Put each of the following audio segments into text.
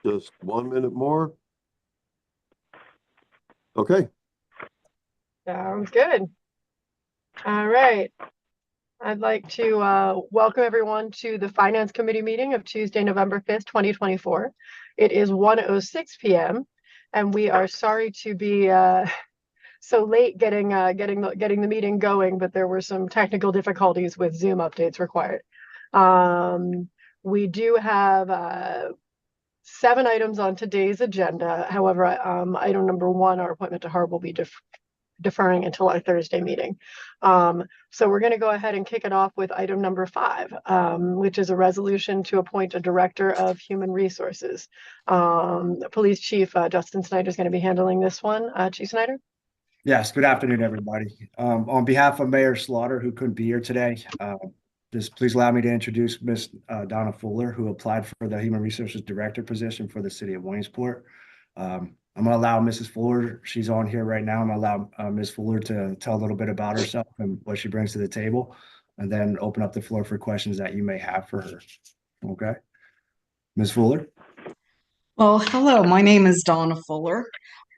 Just 1 minute more. Okay. Sounds good. All right. I'd like to welcome everyone to the Finance Committee meeting of Tuesday, November 5th, 2024. It is 1:06 p.m. and we are sorry to be so late getting the meeting going, but there were some technical difficulties with Zoom updates required. We do have 7 items on today's agenda. However, item number 1, our appointment to HARB, will be deferring until our Thursday meeting. So we're going to go ahead and kick it off with item number 5, which is a resolution to appoint a director of human resources. Police Chief Justin Snyder is going to be handling this one. Chief Snyder? Yes, good afternoon, everybody. On behalf of Mayor Slaughter, who couldn't be here today, just please allow me to introduce Ms. Donna Fuller, who applied for the Human Resources Director position for the city of Williamsport. I'm going to allow Mrs. Fuller, she's on here right now. I'm going to allow Ms. Fuller to tell a little bit about herself and what she brings to the table, and then open up the floor for questions that you may have for her. Okay. Ms. Fuller? Well, hello, my name is Donna Fuller.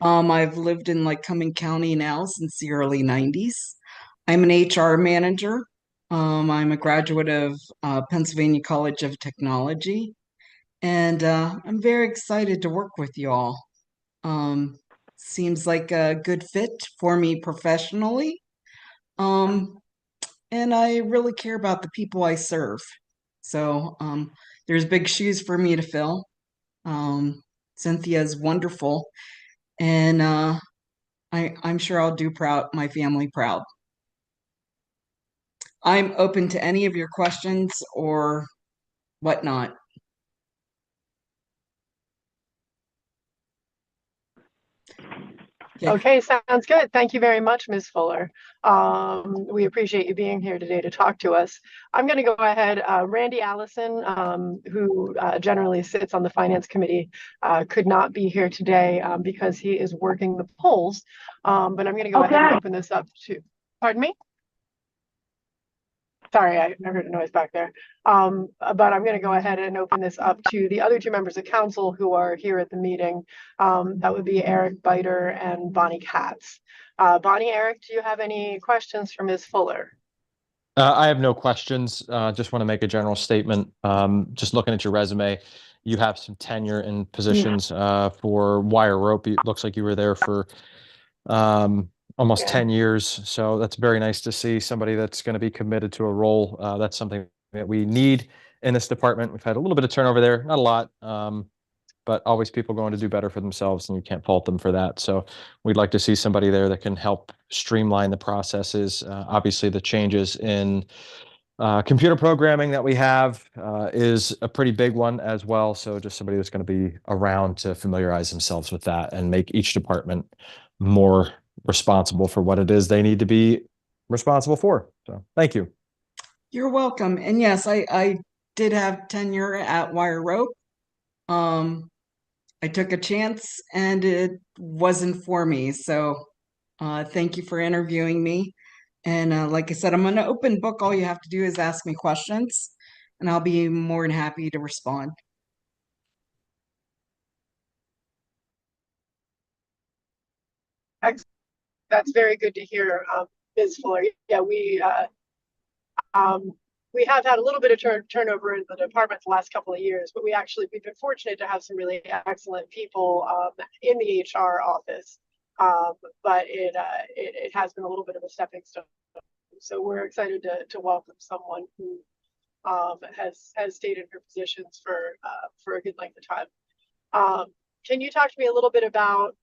I've lived in Cumming County now since the early 90s. I'm an HR manager. I'm a graduate of Pennsylvania College of Technology, and I'm very excited to work with you all. Seems like a good fit for me professionally. And I really care about the people I serve. So there's big shoes for me to fill. Cynthia is wonderful, and I'm sure I'll do my family proud. I'm open to any of your questions or whatnot. Okay, sounds good. Thank you very much, Ms. Fuller. We appreciate you being here today to talk to us. I'm going to go ahead. Randy Allison, who generally sits on the Finance Committee, could not be here today because he is working the polls. But I'm going to go ahead and open this up to, pardon me? Sorry, I heard a noise back there. But I'm going to go ahead and open this up to the other 2 members of council who are here at the meeting. That would be Eric Biter and Bonnie Katz. Bonnie, Eric, do you have any questions for Ms. Fuller? I have no questions. Just want to make a general statement. Just looking at your resume, you have some tenure in positions for wire rope. It looks like you were there for almost 10 years. So that's very nice to see somebody that's going to be committed to a role. That's something that we need in this department. We've had a little bit of turnover there, not a lot, but always people going to do better for themselves, and you can't fault them for that. So we'd like to see somebody there that can help streamline the processes. Obviously, the changes in computer programming that we have is a pretty big one as well. So just somebody that's going to be around to familiarize themselves with that and make each department more responsible for what it is they need to be responsible for. So thank you. You're welcome. And yes, I did have tenure at Wire Rope. I took a chance and it wasn't for me. So thank you for interviewing me. And like I said, I'm an open book. All you have to do is ask me questions, and I'll be more than happy to respond. That's very good to hear, Ms. Fuller. Yeah, we have had a little bit of turnover in the department the last couple of years, but we've been fortunate to have some really excellent people in the HR office. But it has been a little bit of a stepping stone. So we're excited to welcome someone who has stayed in her positions for a good length of time. Can you talk to me a little bit about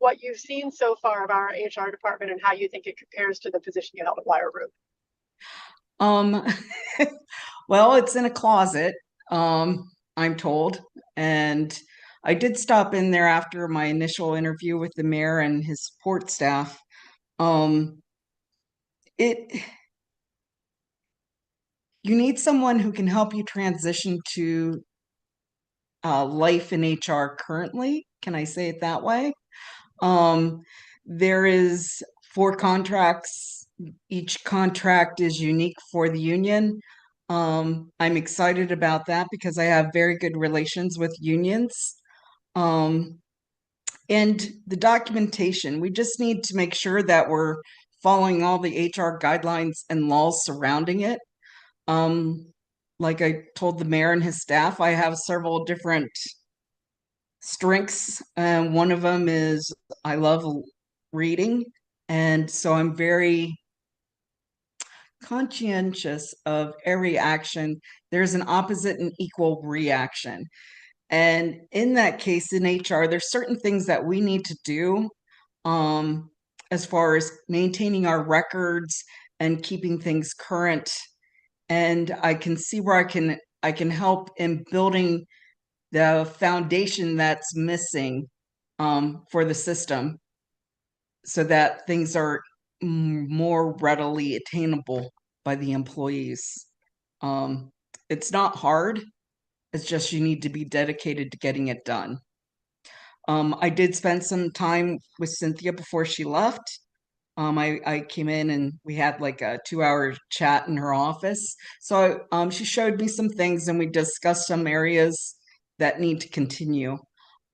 what you've seen so far of our HR department and how you think it compares to the position you held at Wire Roop? Well, it's in a closet, I'm told, and I did stop in there after my initial interview with the mayor and his support staff. You need someone who can help you transition to life in HR currently. Can I say it that way? There is 4 contracts. Each contract is unique for the union. I'm excited about that because I have very good relations with unions. And the documentation, we just need to make sure that we're following all the HR guidelines and laws surrounding it. Like I told the mayor and his staff, I have several different strengths, and one of them is I love reading, and so I'm very conscientious of every action. There's an opposite and equal reaction. And in that case, in HR, there's certain things that we need to do as far as maintaining our records and keeping things current. And I can see where I can help in building the foundation that's missing for the system so that things are more readily attainable by the employees. It's not hard. It's just you need to be dedicated to getting it done. I did spend some time with Cynthia before she left. I came in and we had like a 2-hour chat in her office. So she showed me some things and we discussed some areas that need to continue.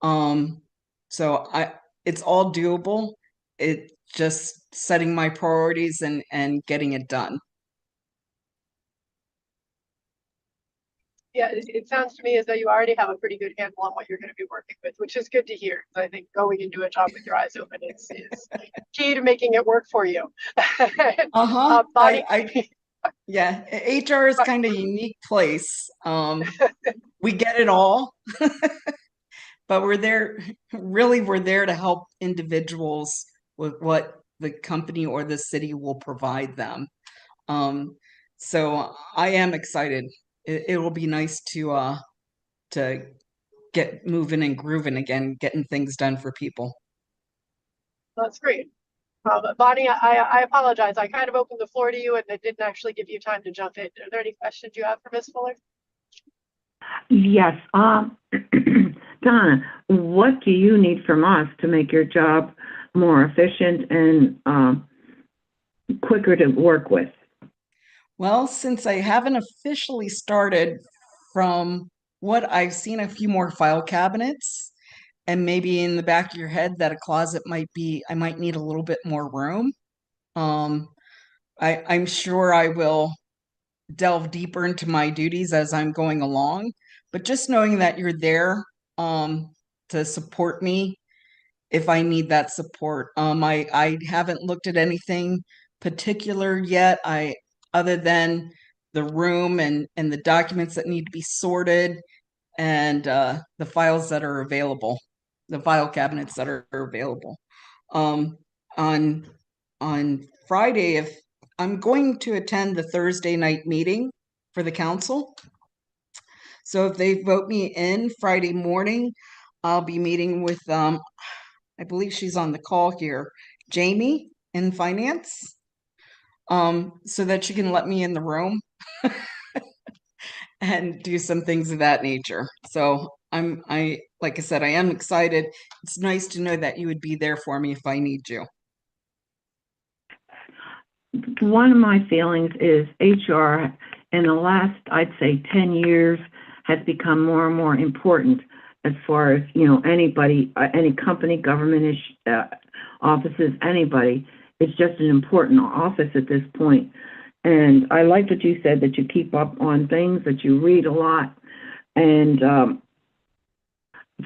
So it's all doable. It's just setting my priorities and getting it done. Yeah, it sounds to me as though you already have a pretty good handle on what you're going to be working with, which is good to hear. I think going into a job with your eyes open is key to making it work for you. Bonnie, yeah, HR is kind of a unique place. We get it all, but we're there to help individuals with what the company or the city will provide them. So I am excited. It will be nice to get moving and grooving again, getting things done for people. That's great. Bonnie, I apologize. I kind of opened the floor to you and I didn't actually give you time to jump in. Are there any questions you have for Ms. Fuller? Yes. Donna, what do you need from us to make your job more efficient and quicker to work with? Well, since I haven't officially started, from what I've seen, a few more file cabinets, and maybe in the back of your head that a closet I might need a little bit more room. I'm sure I will delve deeper into my duties as I'm going along, but just knowing that you're there to support me if I need that support. I haven't looked at anything particular yet. Other than the room and the documents that need to be sorted and the files that are available, the file cabinets that are available. On Friday, if I'm going to attend the Thursday night meeting for the council. So if they vote me in Friday morning, I'll be meeting with I believe she's on the call here, Jamie in finance, so that she can let me in the room and do some things of that nature. So like I said, I am excited. It's nice to know that you would be there for me if I need you. One of my feelings is HR in the last, I'd say 10 years has become more and more important as far as, anybody, any company, government offices, anybody. It's just an important office at this point. And I like what you said, that you keep up on things, that you read a lot. And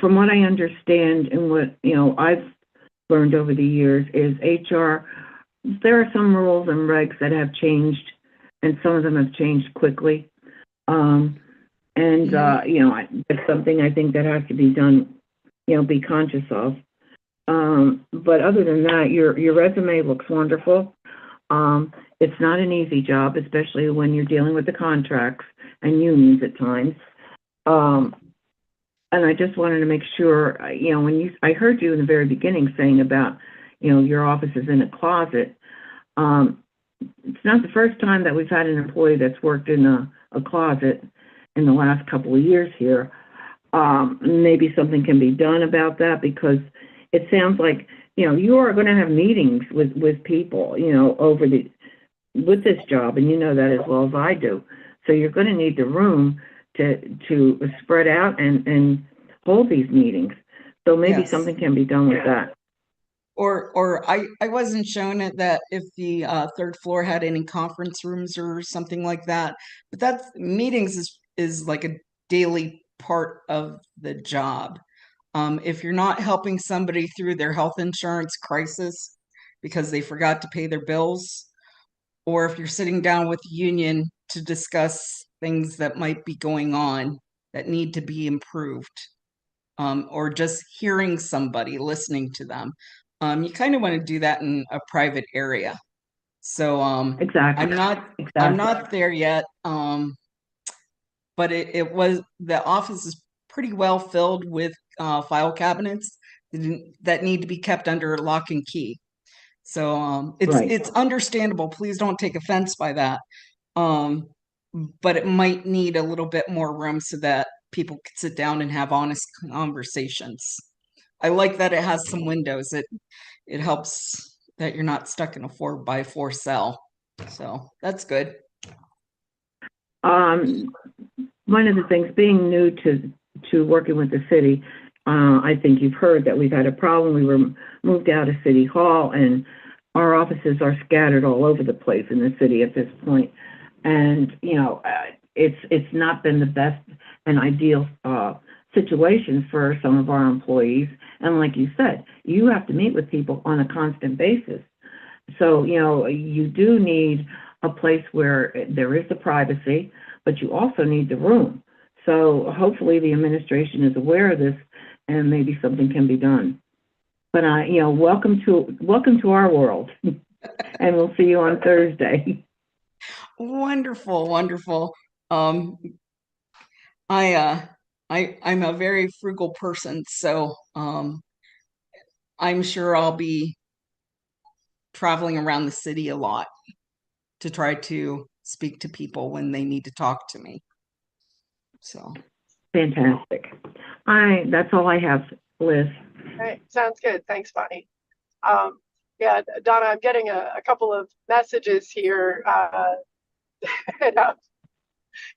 from what I understand and what, I've learned over the years is HR, there are some rules and regs that have changed, and some of them have changed quickly. It's something I think that has to be done, be conscious of. But other than that, your resume looks wonderful. It's not an easy job, especially when you're dealing with the contracts and unions at times. And I just wanted to make sure, I heard you in the very beginning saying about, your office is in a closet. It's not the first time that we've had an employee that's worked in a closet in the last couple of years here. Maybe something can be done about that, because it sounds like, you are going to have meetings with people, with this job, and you know that as well as I do. So you're going to need the room to spread out and hold these meetings. So maybe Yes. something can be done with that. Or I wasn't shown it that if the third floor had any conference rooms or something like that. But that's meetings is like a daily part of the job. If you're not helping somebody through their health insurance crisis because they forgot to pay their bills, or if you're sitting down with the union to discuss things that might be going on that need to be improved, or just hearing somebody, listening to them. You kind of want to do that in a private area. So Exactly. I'm not Exactly. there yet. But it was, the office is pretty well filled with file cabinets that need to be kept under lock and key. So Right. it's understandable. Please don't take offense by that. But it might need a little bit more room so that people could sit down and have honest conversations. I like that it has some windows. It helps that you're not stuck in a 4x4 cell. So that's good. One of the things, being new to working with the city, I think you've heard that we've had a problem. We were moved out of City Hall, and our offices are scattered all over the place in the city at this point. And it's not been the best and ideal situation for some of our employees. And like you said, you have to meet with people on a constant basis. So you do need a place where there is the privacy, but you also need the room. So hopefully the administration is aware of this and maybe something can be done. But welcome to our world, and we'll see you on Thursday. Wonderful, wonderful. I'm a very frugal person, so I'm sure I'll be traveling around the city a lot to try to speak to people when they need to talk to me. So Fantastic. That's all I have, Liz. All right, sounds good. Thanks, Bonnie. Yeah, Donna, I'm getting a couple of messages here.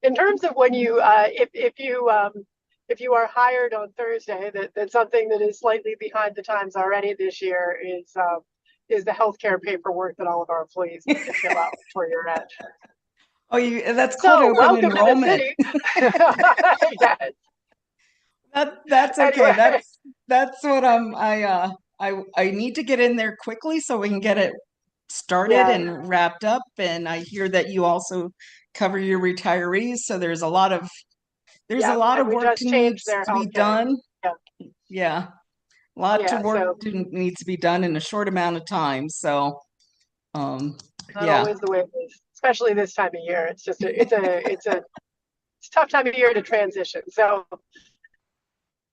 In terms of when you, if you are hired on Thursday, that's something that is slightly behind the times already this year is the healthcare paperwork that all of our employees need to fill out for your end. oh, that's called So open welcome enrollment. to the city. Yes. That's okay. Anyway. That's what I need to get in there quickly so we can get it started Yeah. and wrapped up. And I hear that you also cover your retirees, so there's a lot of Yeah, and we work just changed needs their to be healthcare. done. Yeah. Yeah, a lot Yeah, of work so needs to be done in a short amount of time. So not yeah, always the way it is, especially this time of year. It's just it's a tough time of year to transition. So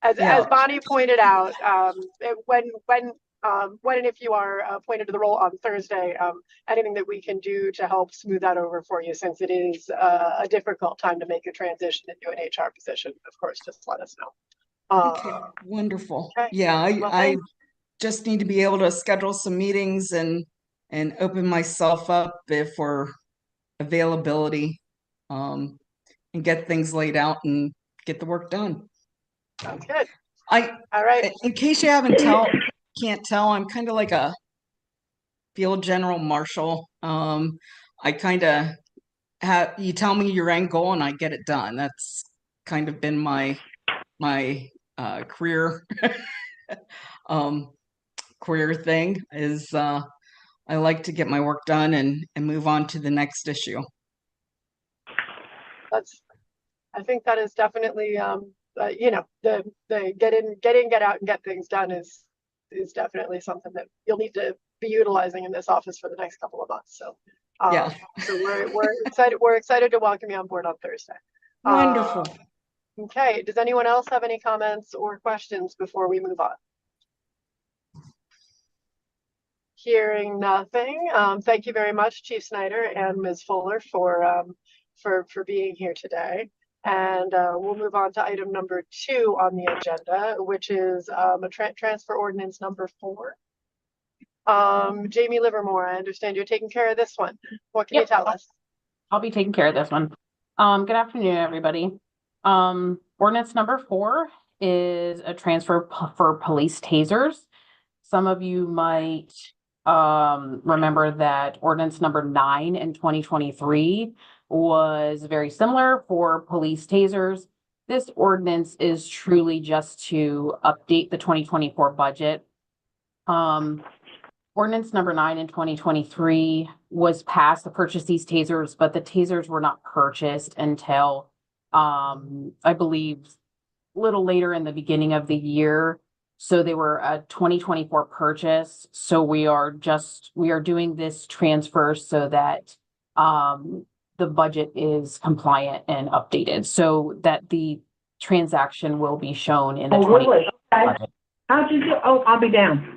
as Bonnie pointed out, when and if you are appointed to the role on Thursday, anything that we can do to help smooth that over for you, since it is a difficult time to make a transition into an HR position, of course, just let us know. okay, wonderful. Okay. Yeah, Well, I just need to be able to schedule some meetings and open myself up for availability, and get things laid out and get the work done. sounds good. All right. In case you can't tell, I'm kind of like a field general marshal. I kind of you tell me your end goal and I get it done. That's kind of been my career career thing is I like to get my work done and move on to the next issue. I think that is definitely the get out and get things done is definitely something that you'll need to be utilizing in this office for the next couple of months. So yeah, so we're excited. We're excited to welcome you on board on Thursday. Wonderful. Okay. Does anyone else have any comments or questions before we move on? Hearing nothing. Thank you very much, Chief Snyder and Ms. Fuller, for being here today. And we'll move on to item number 2 on the agenda, which is a transfer ordinance number 4. Jamie Livermore, I understand you're taking care of this one. What can you tell us? I'll be taking care of this one. Good afternoon, everybody. Ordinance number 4 is a transfer for police tasers. Some of you might remember that ordinance number 9 in 2023 was very similar for police tasers. This ordinance is truly just to update the 2024 budget. Ordinance number 9 in 2023 was passed to purchase these tasers, but the tasers were not purchased until I believe a little later in the beginning of the year. So they were a 2024 purchase. So we are doing this transfer so that the budget is compliant and updated, so that the transaction will be shown in the Really? Okay. budget. How'd you do? Oh, I'll be down.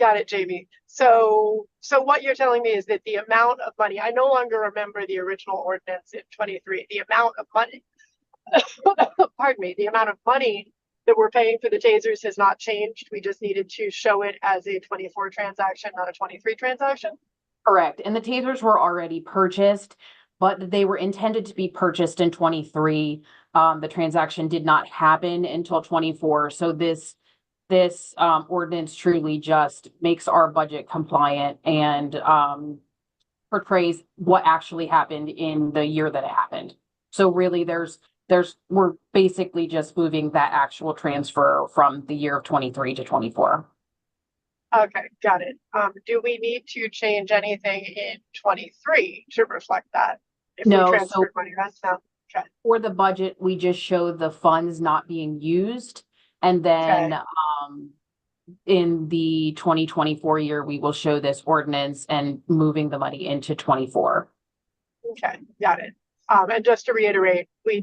Got it, Jamie. So what you're telling me is that the amount of money, I no longer remember the original ordinance in 23, the amount of money, pardon me, the amount of money that we're paying for the tasers has not changed. We just needed to show it as a 24 transaction, not a 23 transaction. Correct. And the tasers were already purchased, but they were intended to be purchased in 23. The transaction did not happen until 24. So this ordinance truly just makes our budget compliant and portrays what actually happened in the year that it happened. So really we're basically just moving that actual transfer from the year of 23 to 24. Okay, got it. Do we need to change anything in 23 to reflect that? If we No, transferred money, that's now, okay. For the budget, we just show the funds not being used. And then in the 2024 year, we will show this ordinance and moving the money into 24. Okay, got it. And just to reiterate, we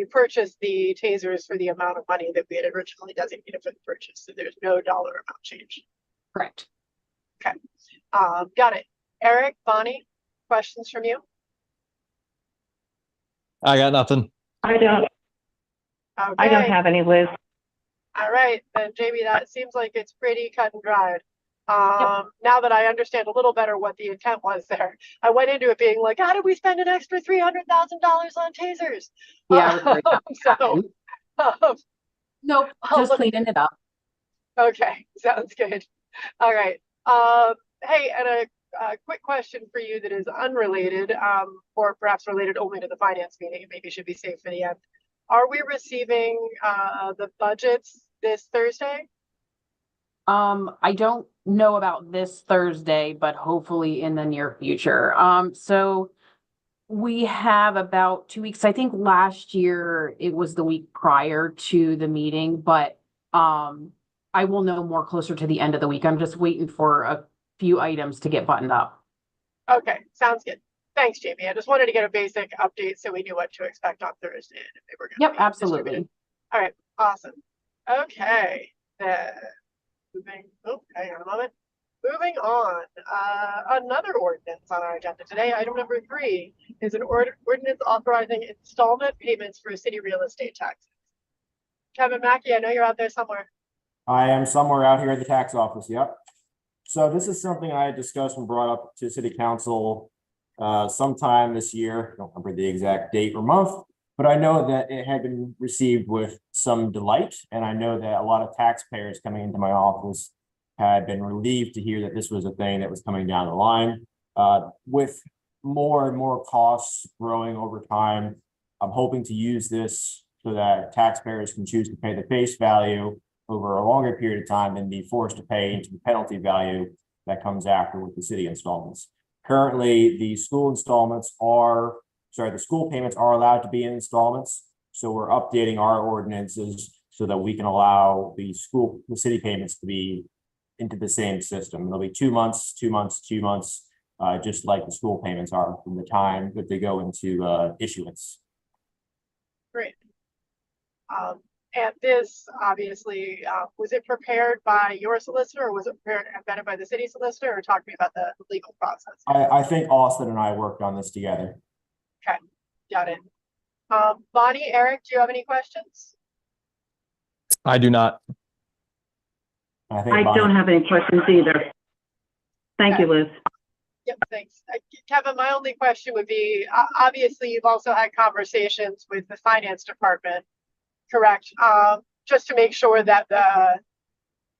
purchased the tasers for the amount of money that we had originally designated for the purchase. So there's no dollar amount change. Correct. Okay, got it. Eric, Bonnie, questions from you? I got nothing. I don't Okay. have any, Liz. All right, then Jamie, that seems like it's pretty cut and dried. Now that I understand a little better what the intent was there, I went into it being like, how did we spend an extra $300,000 on tasers? Yeah. Nope, just look- cleaning it up. Okay, sounds good. All right. Hey, and a quick question for you that is unrelated, or perhaps related only to the finance meeting. It maybe should be saved for the end. Are we receiving the budgets this Thursday? I don't know about this Thursday, but hopefully in the near future. So we have about 2 weeks. I think last year it was the week prior to the meeting, but I will know more closer to the end of the week. I'm just waiting for a few items to get buttoned up. Okay, sounds good. Thanks, Jamie. I just wanted to get a basic update so we knew what to expect on Thursday and if they were going to Yep, absolutely. All right, awesome. Okay, hang on a moment. Moving on, another ordinance on our agenda today, item number 3, is an ordinance authorizing installment payments for city real estate taxes. Kevin Mackey, I know you're out there somewhere. I am somewhere out here at the tax office, yep. So this is something I had discussed and brought up to city council sometime this year. I don't remember the exact date or month, but I know that it had been received with some delight. And I know that a lot of taxpayers coming into my office had been relieved to hear that this was a thing that was coming down the line. With more and more costs growing over time, I'm hoping to use this so that taxpayers can choose to pay the face value over a longer period of time than be forced to pay into the penalty value that comes after with the city installments. Currently, the school payments are allowed to be in installments. So we're updating our ordinances so that we can allow the city payments to be into the same system. It'll be 2 months, 2 months, 2 months, just like the school payments are from the time that they go into issuance. Great. And this obviously, was it prepared by your solicitor or was it prepared and vetted by the city solicitor, or talk to me about the legal process? I think Austin and I worked on this together. Okay, got it. Bonnie, Eric, do you have any questions? I do not. I think I Bonnie- don't have any questions either. Thank you, Liz. Yep, thanks. Kevin, my only question would be, obviously, you've also had conversations with the finance department, correct? Just to make sure that the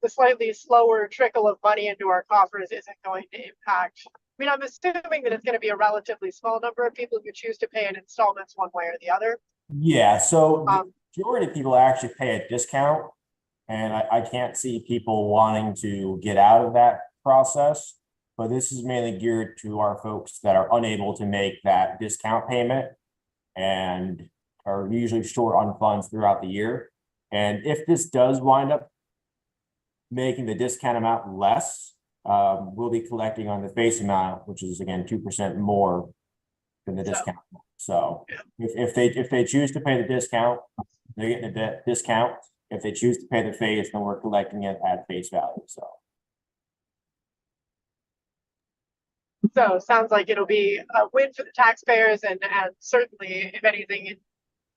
slightly slower trickle of money into our coffers isn't going to impact. I mean, I'm assuming that it's going to be a relatively small number of people who choose to pay in installments one way or the other. Yeah, so the majority of people actually pay a discount, and I can't see people wanting to get out of that process. But this is mainly geared to our folks that are unable to make that discount payment and are usually short on funds throughout the year. And if this does wind up making the discount amount less, we'll be collecting on the face amount, which is again 2% more than the discount. So if they choose to pay the discount, they're getting a discount. If they choose to pay the face, then we're collecting it at face value. So sounds like it'll be a win for the taxpayers and certainly, if anything,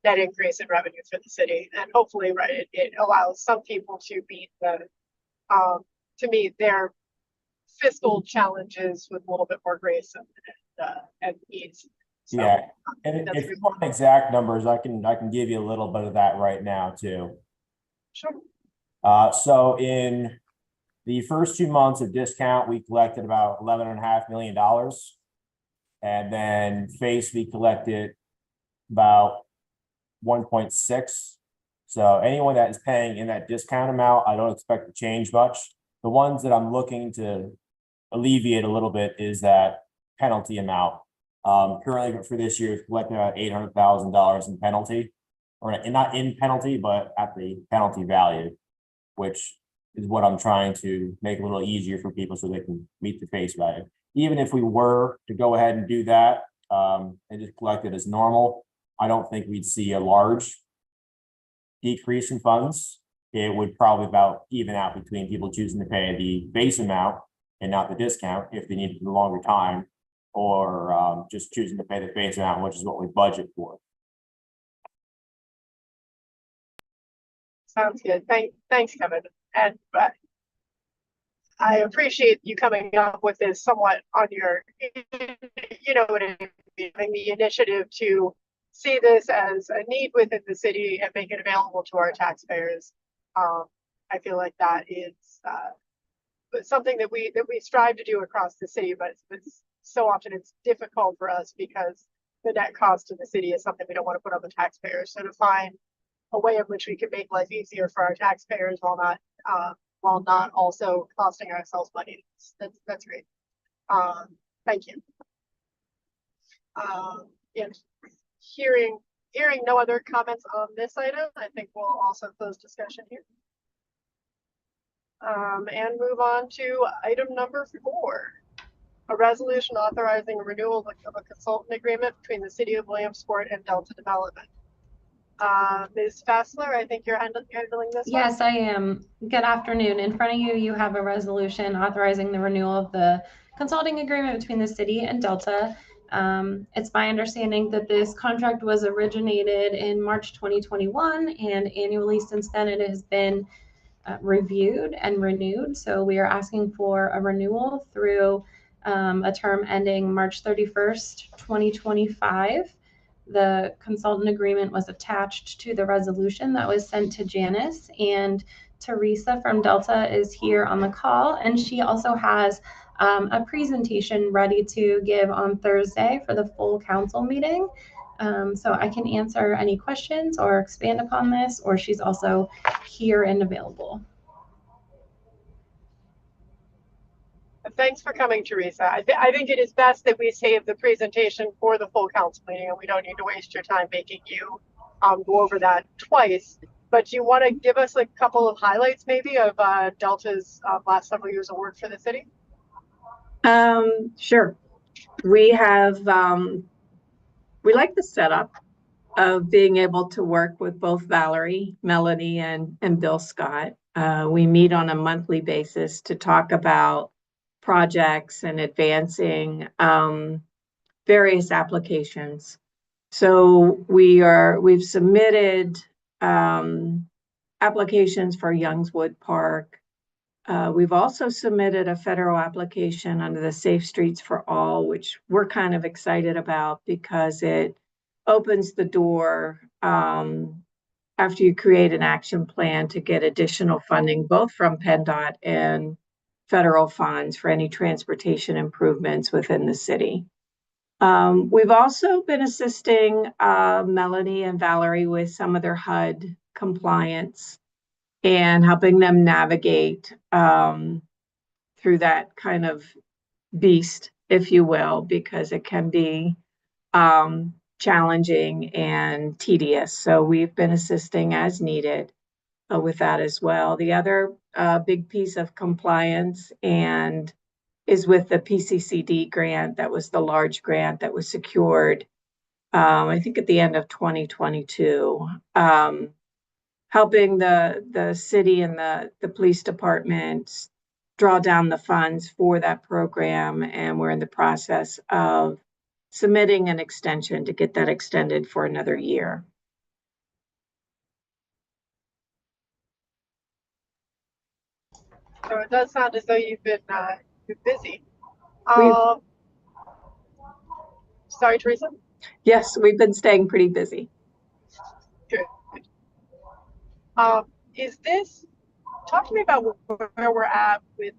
net increase in revenue for the city. And hopefully, right, it allows some people to meet their fiscal challenges with a little bit more grace and ease. So, yeah, and if you want exact numbers, I can give you a little bit of that right now too. Sure. So in the first 2 months of discount, we collected about $11.5 million. And then face, we collected about 1.6. So anyone that is paying in that discount amount, I don't expect to change much. The ones that I'm looking to alleviate a little bit is that penalty amount. Currently for this year, we've collected about $800,000 in penalty, or not in penalty, but at the penalty value, which is what I'm trying to make a little easier for people so they can meet the face value. Even if we were to go ahead and do that and just collect it as normal, I don't think we'd see a large decrease in funds. It would probably about even out between people choosing to pay the base amount and not the discount if they needed a longer time, or just choosing to pay the base amount, which is what we budget for. Sounds good. Thanks, Kevin. And I appreciate you coming up with this somewhat on your, having the initiative to see this as a need within the city and make it available to our taxpayers. I feel like that is something that we strive to do across the city, but it's so often it's difficult for us because the net cost to the city is something we don't want to put on the taxpayers. So to find a way in which we can make life easier for our taxpayers while not also costing ourselves money, that's great. Thank you. And hearing no other comments on this item, I think we'll also close discussion here. And move on to item number 4, a resolution authorizing a renewal of a consultant agreement between the City of Williamsport and Delta Development. Ms. Fassler, I think you're handling this one. Yes, I am. Good afternoon. In front of you, you have a resolution authorizing the renewal of the consulting agreement between the city and Delta. It's my understanding that this contract was originated in March 2021, and annually since then it has been reviewed and renewed. So we are asking for a renewal through a term ending March 31st, 2025. The consultant agreement was attached to the resolution that was sent to Janice, and Teresa from Delta is here on the call, and she also has a presentation ready to give on Thursday for the full council meeting. So I can answer any questions or expand upon this, or she's also here and available. Thanks for coming, Teresa. I think it is best that we save the presentation for the full council meeting, and we don't need to waste your time making you go over that twice. But do you want to give us a couple of highlights maybe of Delta's last several years of work for the city? Sure. We have, we like the setup of being able to work with both Valerie, Melody, and Bill Scott. We meet on a monthly basis to talk about projects and advancing various applications. So we've submitted applications for Youngswood Park, We've also submitted a federal application under the Safe Streets for All, which we're kind of excited about because it opens the door after you create an action plan to get additional funding, both from PennDOT and federal funds for any transportation improvements within the city. We've also been assisting Melanie and Valerie with some of their HUD compliance and helping them navigate through that kind of beast, if you will, because it can be challenging and tedious. So we've been assisting as needed with that as well. The other big piece of compliance and is with the PCCD grant. That was the large grant that was secured, I think at the end of 2022. Helping the city and the police departments draw down the funds for that program. And we're in the process of submitting an extension to get that extended for another year. So it does sound as though you've been busy. Sorry, Teresa? Yes, we've been staying pretty busy. Good. Talk to me about where we're at with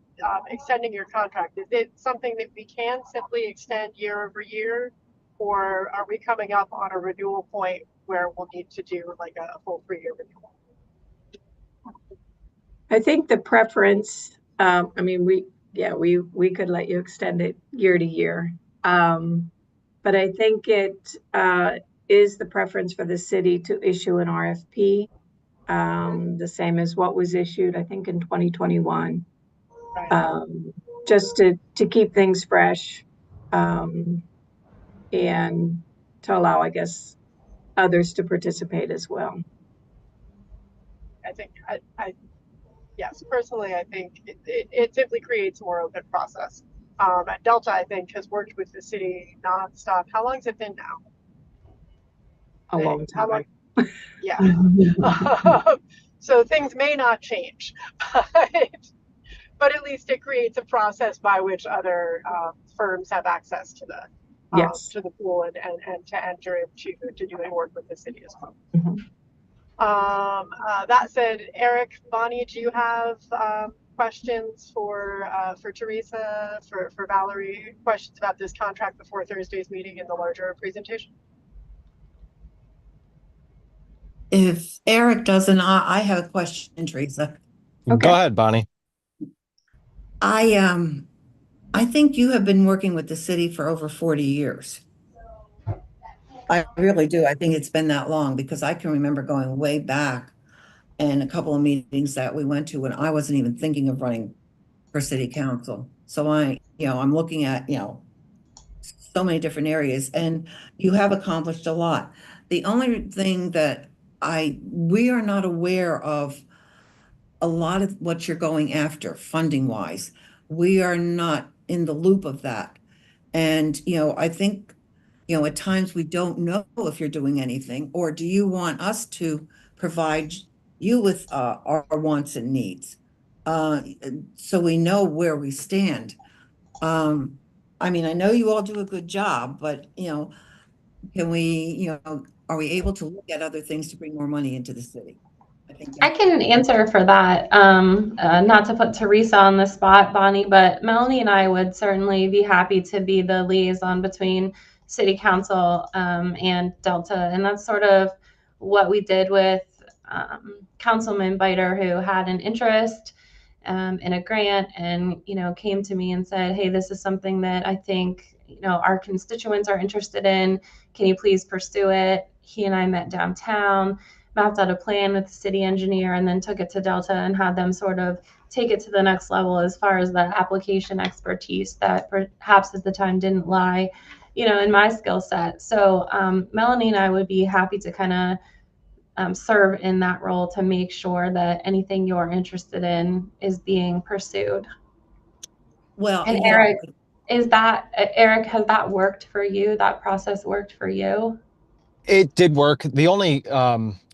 extending your contract. Is it something that we can simply extend year over year, or are we coming up on a renewal point where we'll need to do like a full 3-year renewal? I think the preference, I mean, we could let you extend it year to year. But I think it is the preference for the city to issue an RFP, the same as what was issued, I think, in 2021, Right. just to keep things fresh and to allow, I guess, others to participate as well. I think, yes, personally, I think it simply creates a more open process. Delta, I think, has worked with the city nonstop. How long has it been now? A long time. Yeah. So things may not change, but at least it creates a process by which other firms have access to the Yes. to the pool and to enter into to doing work with the city as well. Mhm. That said, Eric, Bonnie, do you have questions for Teresa, for Valerie, questions about this contract before Thursday's meeting and the larger presentation? If Eric doesn't, I have a question, Teresa. Okay. Go ahead, Bonnie. I think you have been working with the city for over 40 years. I really do. I think it's been that long because I can remember going way back and a couple of meetings that we went to when I wasn't even thinking of running for city council. So I'm looking at, so many different areas, and you have accomplished a lot. The only thing that we are not aware of a lot of what you're going after funding wise. We are not in the loop of that. And, I think, at times we don't know if you're doing anything, or do you want us to provide you with our wants and needs? So we know where we stand. I mean, I know you all do a good job, but, can we, are we able to look at other things to bring more money into the city? I can answer for that. Not to put Teresa on the spot, Bonnie, but Melanie and I would certainly be happy to be the liaison between City Council and Delta. And that's sort of what we did with Councilman Biter, who had an interest in a grant and, came to me and said, hey, this is something that I think, our constituents are interested in. Can you please pursue it? He and I met downtown, mapped out a plan with the city engineer, and then took it to Delta and had them sort of take it to the next level as far as the application expertise that perhaps at the time didn't lie, in my skill set. So Melanie and I would be happy to kind of serve in that role to make sure that anything you're interested in is being pursued. Well, and Eric, Eric, has that worked for you? That process worked for you? It did work. The only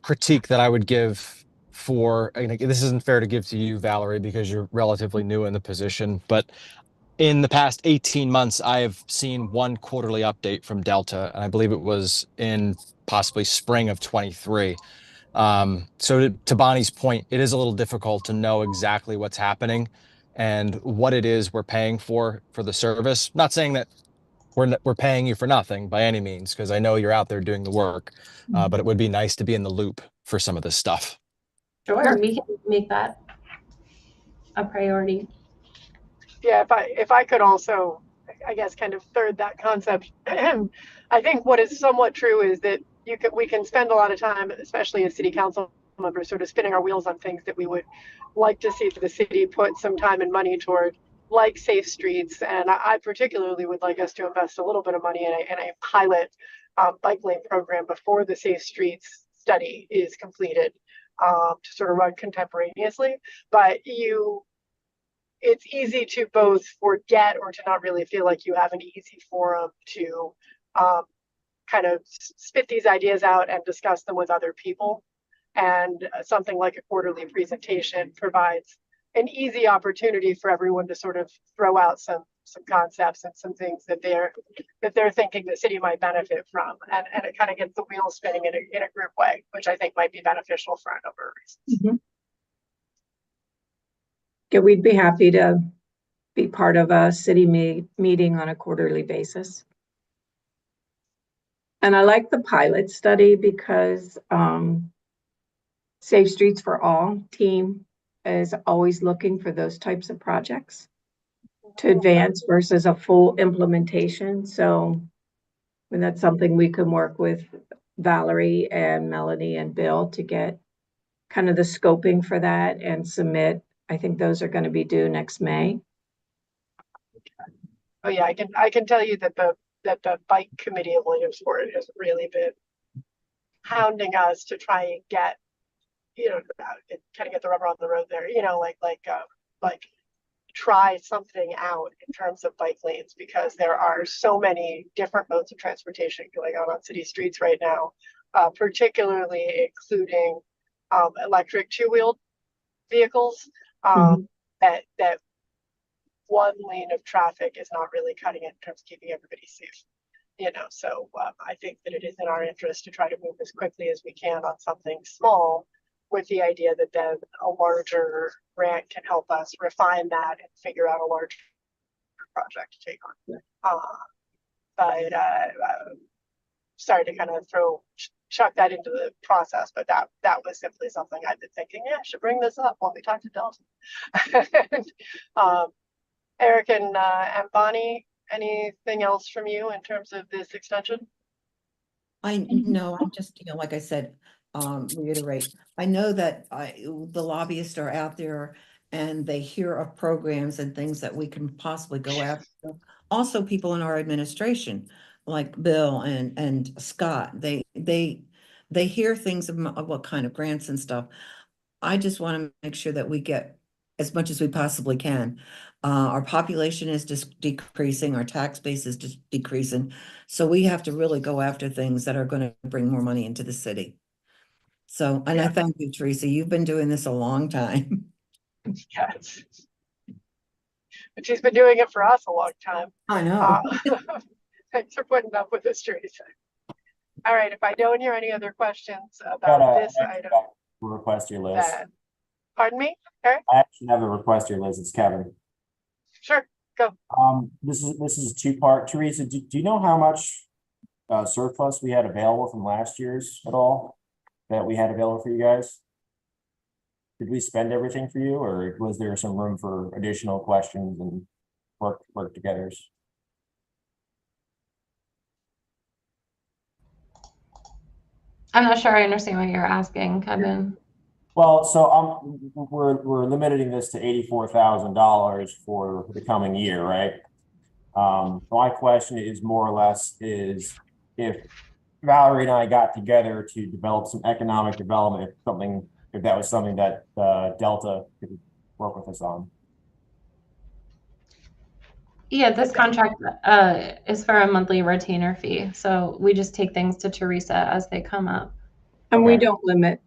critique that I would give for, and again, this isn't fair to give to you, Valerie, because you're relatively new in the position, but in the past 18 months, I have seen one quarterly update from Delta, and I believe it was in possibly spring of 23. So to Bonnie's point, it is a little difficult to know exactly what's happening and what it is we're paying for the service. Not saying that we're paying you for nothing by any means, because I know you're out there doing the work, but it would be nice to be in the loop for some of this stuff. Sure, we can make that a priority. Yeah, if I could also, I guess, kind of third that concept. I think what is somewhat true is that we can spend a lot of time, especially as city council members, sort of spinning our wheels on things that we would like to see the city put some time and money toward, like safe streets. And I particularly would like us to invest a little bit of money in a pilot bike lane program before the safe streets study is completed, to sort of run contemporaneously. But it's easy to both forget or to not really feel like you have an easy forum to kind of spit these ideas out and discuss them with other people. And something like a quarterly presentation provides an easy opportunity for everyone to sort of throw out some concepts and some things that they're thinking the city might benefit from, and it kind of gets the wheels spinning in a group way, which I think might be beneficial for a number of reasons. Yeah, we'd be happy to be part of a city meeting on a quarterly basis. And I like the pilot study because Safe Streets for All team is always looking for those types of projects to advance versus a full implementation. So that's something we can work with Valerie and Melanie and Bill to get kind of the scoping for that and submit. I think those are going to be due next May. Oh yeah, I can tell you that the bike committee of Williamsport has really been hounding us to try and get, kind of get the rubber on the road there, like try something out in terms of bike lanes, because there are so many different modes of transportation going on city streets right now, particularly including electric two-wheeled vehicles, that one lane of traffic is not really cutting it in terms of keeping everybody safe. So I think that it is in our interest to try to move as quickly as we can on something small, with the idea that then a larger grant can help us refine that and figure out a larger project to take on. Sorry to kind of chuck that into the process, but that was simply something I've been thinking, I should bring this up while we talk to Delta. Eric and Bonnie, anything else from you in terms of this extension? No, I'm just, like I said, reiterate, I know that the lobbyists are out there and they hear of programs and things that we can possibly go after. Also, people in our administration, like Bill and Scott, they hear things of what kind of grants and stuff. I just want to make sure that we get as much as we possibly can. Our population is just decreasing, our tax base is just decreasing. So we have to really go after things that are going to bring more money into the city. So, and I thank you, Teresa. You've been doing this a long time. Yes. But she's been doing it for us a long time. I know. Thanks for putting up with this, Teresa. All right, if I don't hear any other questions about this item. Request your list. Pardon me, Eric? I actually have a request your list. It's Kevin. Sure, go. This is a two-part. Teresa, do you know how much surplus we had available from last year's at all that we had available for you guys? Did we spend everything for you, or was there some room for additional questions and work together? I'm not sure I understand what you're asking, Kevin. Well, so we're limiting this to $84,000 for the coming year, right? My question is more or less is if Valerie and I got together to develop some economic development, if that was something that Delta could work with us on. Yeah, this contract is for a monthly retainer fee. So we just take things to Teresa as they come up. And we don't limit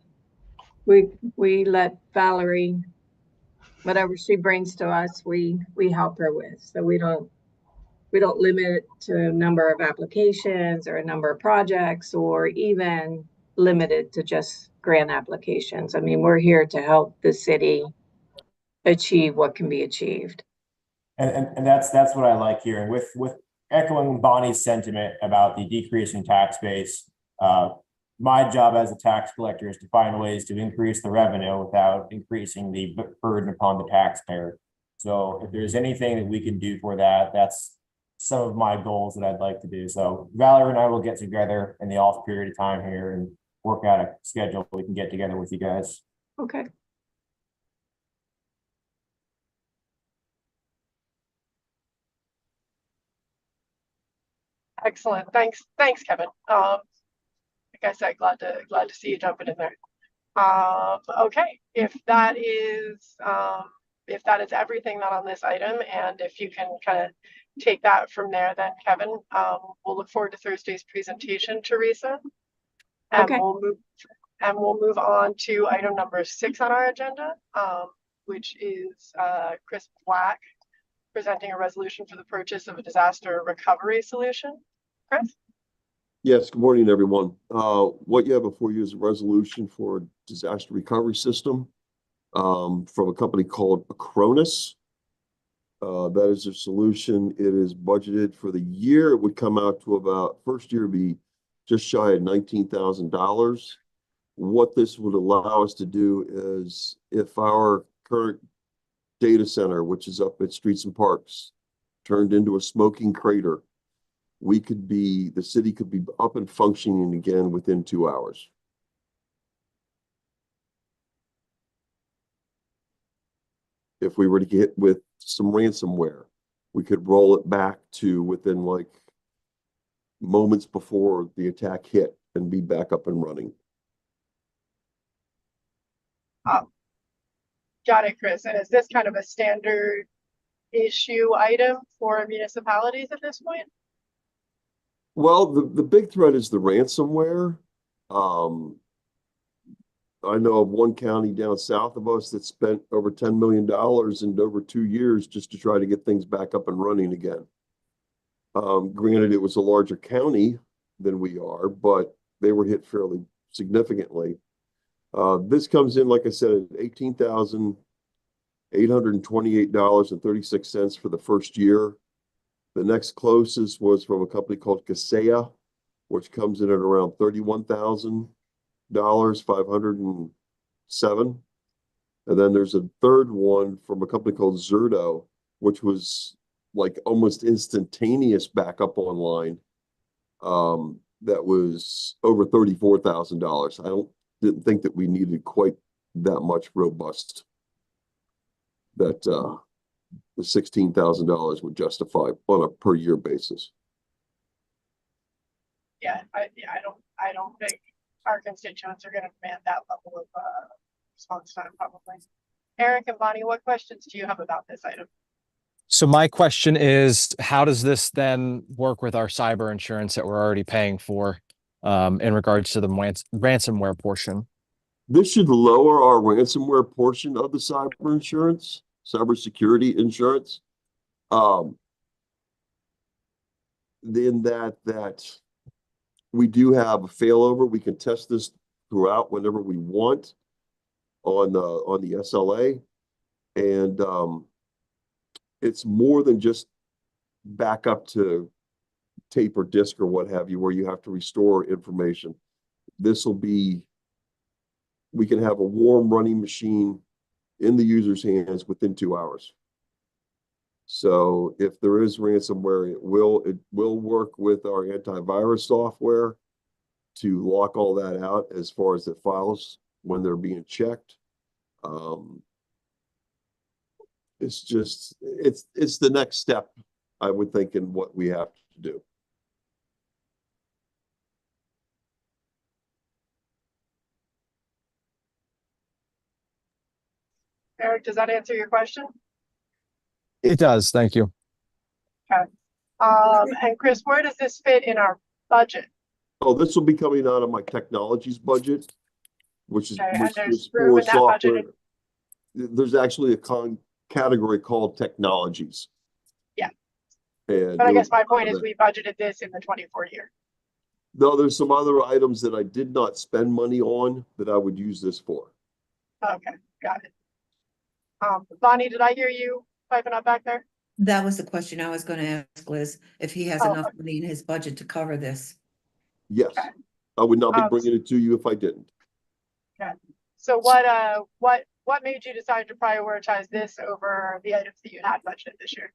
we let Valerie, whatever she brings to us, we help her with. So we don't limit it to a number of applications or a number of projects, or even limited to just grant applications. I mean, we're here to help the city achieve what can be achieved. And that's what I like here. And with echoing Bonnie's sentiment about the decreasing tax base, my job as a tax collector is to find ways to increase the revenue without increasing the burden upon the taxpayer. So if there's anything that we can do for that, that's some of my goals that I'd like to do. So Valerie and I will get together in the off period of time here and work out a schedule we can get together with you guys. Okay. Excellent. Thanks, Kevin. Like I said, glad to see you jumping in there. Okay, if that is everything that on this item, and if you can kind of take that from there, then Kevin, we'll look forward to Thursday's presentation, Teresa. And Okay. we'll move on to item number 6 on our agenda, which is Chris Black presenting a resolution for the purchase of a disaster recovery solution. Chris? Yes, good morning, everyone. What you have before you is a resolution for a disaster recovery system from a company called Acronis. That is a solution. It is budgeted for the year. It would come out to about, first year be just shy of $19,000. What this would allow us to do is, if our current data center, which is up at Streets and Parks, turned into a smoking crater, the city could be up and functioning again within 2 hours. If we were to get hit with some ransomware, we could roll it back to within like moments before the attack hit and be back up and running. Got it, Chris. And is this kind of a standard issue item for municipalities at this point? Well, the big threat is the ransomware. I know of one county down south of us that spent over $10 million in over 2 years just to try to get things back up and running again. Granted, it was a larger county than we are, but they were hit fairly significantly. This comes in, like I said, at $18,828.36 for the first year. The next closest was from a company called Kaseya, which comes in at around $31,507. And then there's a third one from a company called Zerto, which was like almost instantaneous backup online. That was over $34,000. Didn't think that we needed quite that much robust, that the $16,000 would justify on a per year basis. Yeah, I don't think our constituents are going to demand that level of response time, probably. Eric and Bonnie, what questions do you have about this item? So my question is, how does this then work with our cyber insurance that we're already paying for in regards to the ransomware portion? This should lower our ransomware portion of the cybersecurity insurance. Then that we do have a failover. We can test this throughout whenever we want on the SLA, and it's more than just back up to tape or disk or what have you, where you have to restore information. This will be, we can have a warm running machine in the user's hands within 2 hours. So if there is ransomware, it will work with our antivirus software to lock all that out as far as the files when they're being checked. It's the next step, I would think, in what we have to do. Eric, does that answer your question? It does. Thank you. Okay. And Chris, where does this fit in our budget? Oh, this will be coming out of my technologies budget. which is Okay, and which there's is room for in that budget. software. There's actually a category called technologies. Yeah. And But I it guess would my point cover is that. we budgeted this in the 24 year. No, there's some other items that I did not spend money on that I would use this for. Okay, got it. Bonnie, did I hear you piping up back there? That was the question I was going to ask Liz, if he has Oh, enough money in his budget to cover this. Yes, Okay. I would not be Um, bringing it to you if I didn't. So what made you decide to prioritize this over the items that you had budgeted this year?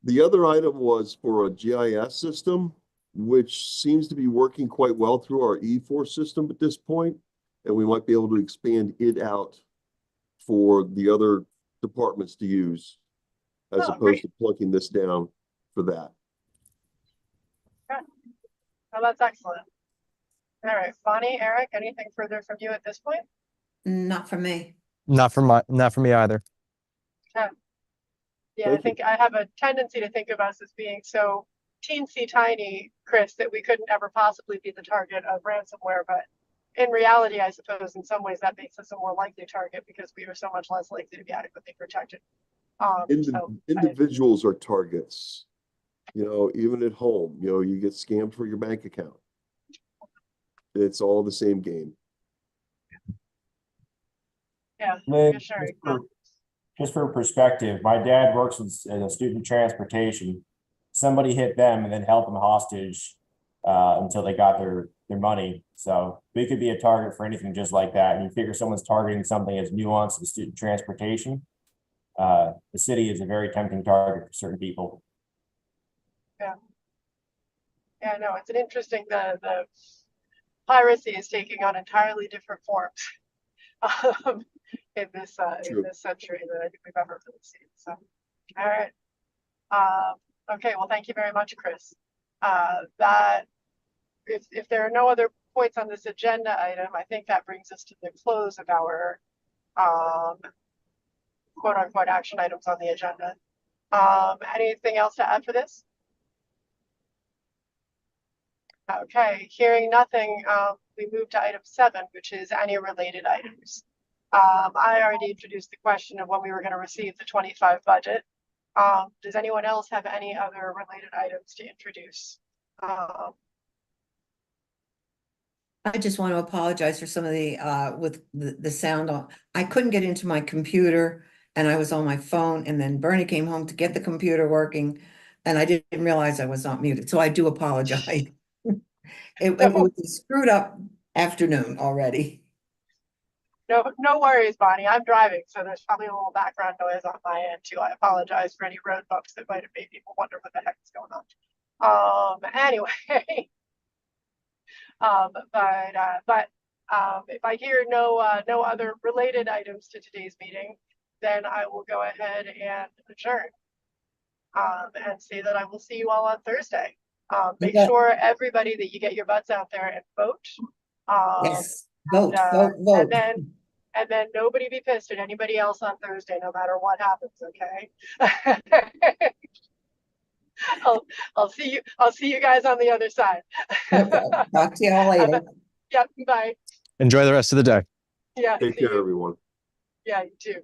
The other item was for a GIS system, which seems to be working quite well through our E4 system at this point, and we might be able to expand it out for the other departments to use, as Oh, opposed great. to plunking this down for that. Oh, that's excellent. All right, Bonnie, Eric, anything further from you at this point? Not for me. Not for me either. Yeah, I Thank you. think I have a tendency to think of us as being so teensy tiny, Chris, that we couldn't ever possibly be the target of ransomware. But in reality, I suppose in some ways that makes us a more likely target because we are so much less likely to be adequately protected. Individuals are targets, even at home, you get scammed for your bank account. It's all the same game. Yeah, Liz, sure. just for perspective, my dad works in a student transportation. Somebody hit them and then held them hostage until they got their money. So we could be a target for anything just like that. And you figure someone's targeting something as nuanced as student transportation. The city is a very tempting target for certain people. Yeah, no, it's an interesting, the piracy is taking on entirely different forms in this century that I think we've ever really seen. So, all right. Okay, well, thank you very much, Chris. That if there are no other points on this agenda item, I think that brings us to the close of our quote unquote action items on the agenda. Anything else to add for this? Okay, hearing nothing, we move to item 7, which is any related items. I already introduced the question of when we were going to receive the 25 budget. Does anyone else have any other related items to introduce? I just want to apologize for some of the with the sound on. I couldn't get into my computer and I was on my phone, and then Bernie came home to get the computer working and I didn't realize I was not muted. So I do apologize. It was a screwed up afternoon already. No worries, Bonnie. I'm driving, so there's probably a little background noise on my end too. I apologize for any road bumps that might have made people wonder what the heck is going on. Anyway, but if I hear no other related items to today's meeting, then I will go ahead and adjourn and say that I will see you all on Thursday. Make sure everybody that you get your butts out there and vote. Yes, vote, vote. And then nobody be pissed at anybody else on Thursday, no matter what happens. Okay. I'll see you guys on the other side. Okay. Talk to you all later. Yep. Bye. Enjoy the rest of the day. Yeah. Take care, everyone. Yeah, you too.